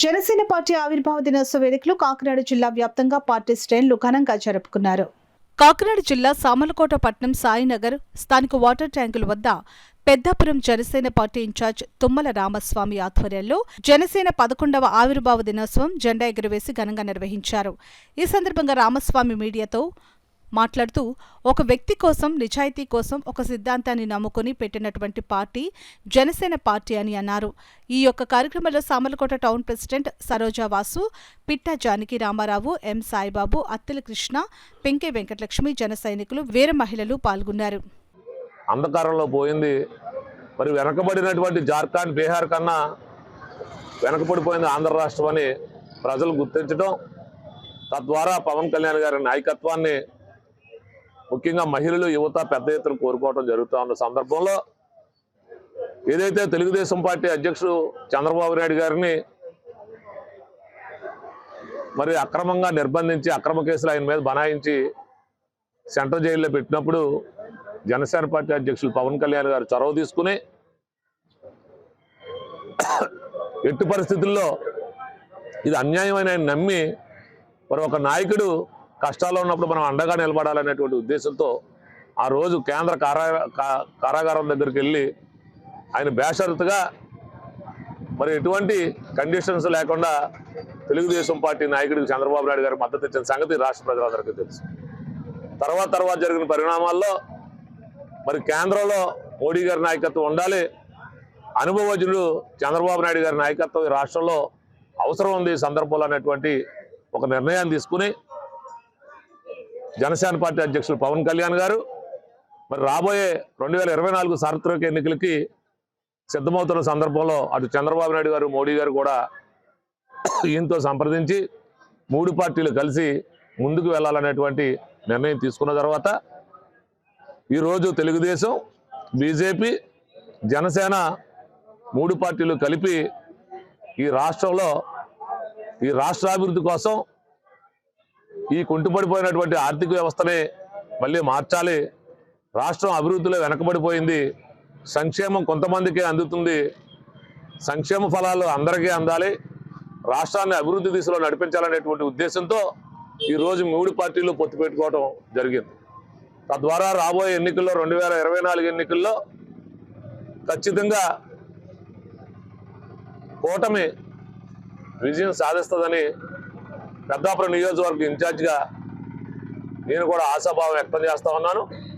Janasena party ఆవిర్భావ దినోత్సవ వేడుకలు కాకినాడ జిల్లా వ్యాప్తంగా పార్టీ శ్రేణులు ఘనంగా జరుపుకున్నారు. కాకినాడ జిల్లా సామలకోట పట్నం సాయినగర్ స్థానిక వాటర్ ట్యాంకుల వద్ద పెద్దాపురం జనసేన పార్టీ ఇన్ఛార్జ్ తుమ్మల రామస్వామి ఆధ్వర్యంలో జనసేన 11వ ఆవిర్భావ దినోత్సవం జెండా ఎగురవేసి ఘనంగా నిర్వహించారు. ఈ సందర్భంగా రామస్వామి మీడియాతో మాట్లాడుతూ, ఒక వ్యక్తి కోసం, నిజాయితీ కోసం ఒక సిద్ధాంతాన్ని నమ్ముకుని పెట్టినటువంటి పార్టీ జనసేన పార్టీ అని అన్నారు. ఈ యొక్క కార్యక్రమంలో సామలకోట టౌన్ ప్రెసిడెంట్ సరోజా వాసు, పిట్టా జానకి రామారావు, ఎం సాయిబాబు, అత్తెల కృష్ణ, పెంకే వెంకటలక్ష్మి, జన సైనికులు, వీర మహిళలు పాల్గొన్నారు. అంధకారంలో పోయింది. మరి వెనకబడినటువంటి జార్ఖండ్, బీహార్ కన్నా వెనకబడిపోయింది ఆంధ్ర రాష్ట్రం అని ప్రజలు గుర్తించడం, తద్వారా పవన్ కళ్యాణ్ గారి నాయకత్వాన్ని ముఖ్యంగా మహిళలు, యువత పెద్ద ఎత్తున కోరుకోవడం జరుగుతూ ఉన్న సందర్భంలో ఏదైతే తెలుగుదేశం పార్టీ అధ్యక్షుడు చంద్రబాబు నాయుడు గారిని మరి అక్రమంగా నిర్బంధించి అక్రమ కేసులు ఆయన మీద బనాయించి సెంట్రల్ జైల్లో పెట్టినప్పుడు జనసేన పార్టీ అధ్యక్షులు పవన్ కళ్యాణ్ గారు చొరవ తీసుకుని ఎట్టి పరిస్థితుల్లో ఇది అన్యాయమైన ఆయన నమ్మి మరి ఒక నాయకుడు కష్టాల్లో ఉన్నప్పుడు మనం అండగా నిలబడాలనేటువంటి ఉద్దేశంతో ఆ రోజు కేంద్ర కారాగారం దగ్గరికి వెళ్ళి ఆయన బేషరతుగా మరి ఎటువంటి కండిషన్స్ లేకుండా తెలుగుదేశం పార్టీ నాయకుడికి చంద్రబాబు నాయుడు గారికి మద్దతు ఇచ్చిన సంగతి రాష్ట్ర ప్రజలందరికీ తెలుసు. తర్వాత జరిగిన పరిణామాల్లో మరి కేంద్రంలో మోడీ గారి నాయకత్వం ఉండాలి, అనుభవజ్ఞుడు చంద్రబాబు నాయుడు గారి నాయకత్వం ఈ రాష్ట్రంలో అవసరం ఉంది ఈ సందర్భంలో అనేటువంటి ఒక నిర్ణయాన్ని తీసుకుని జనసేన పార్టీ అధ్యక్షులు పవన్ కళ్యాణ్ గారు మరి రాబోయే 2024 సార్వత్రిక ఎన్నికలకి సిద్ధమవుతున్న సందర్భంలో అటు చంద్రబాబు నాయుడు గారు, మోడీ గారు కూడా ఈయనతో సంప్రదించి 3 పార్టీలు కలిసి ముందుకు వెళ్ళాలనేటువంటి నిర్ణయం తీసుకున్న తర్వాత ఈరోజు తెలుగుదేశం, బీజేపీ, జనసేన 3 పార్టీలు కలిపి ఈ రాష్ట్రంలో ఈ రాష్ట్రాభివృద్ధి కోసం ఈ కుంటుపడిపోయినటువంటి ఆర్థిక వ్యవస్థని మళ్ళీ మార్చాలి, రాష్ట్రం అభివృద్ధిలో వెనకబడిపోయింది, సంక్షేమం కొంతమందికే అందుతుంది, సంక్షేమ ఫలాలు అందరికీ అందాలి, రాష్ట్రాన్ని అభివృద్ధి దిశలో నడిపించాలనేటువంటి ఉద్దేశంతో ఈరోజు 3 పార్టీలు పొత్తు పెట్టుకోవడం జరిగింది. తద్వారా రాబోయే ఎన్నికల్లో 2024 ఎన్నికల్లో ఖచ్చితంగా కూటమి విజయం సాధిస్తుందని పెద్దాపురం నియోజకవర్గ ఇన్ఛార్జిగా నేను కూడా ఆశాభావం వ్యక్తం చేస్తా ఉన్నాను.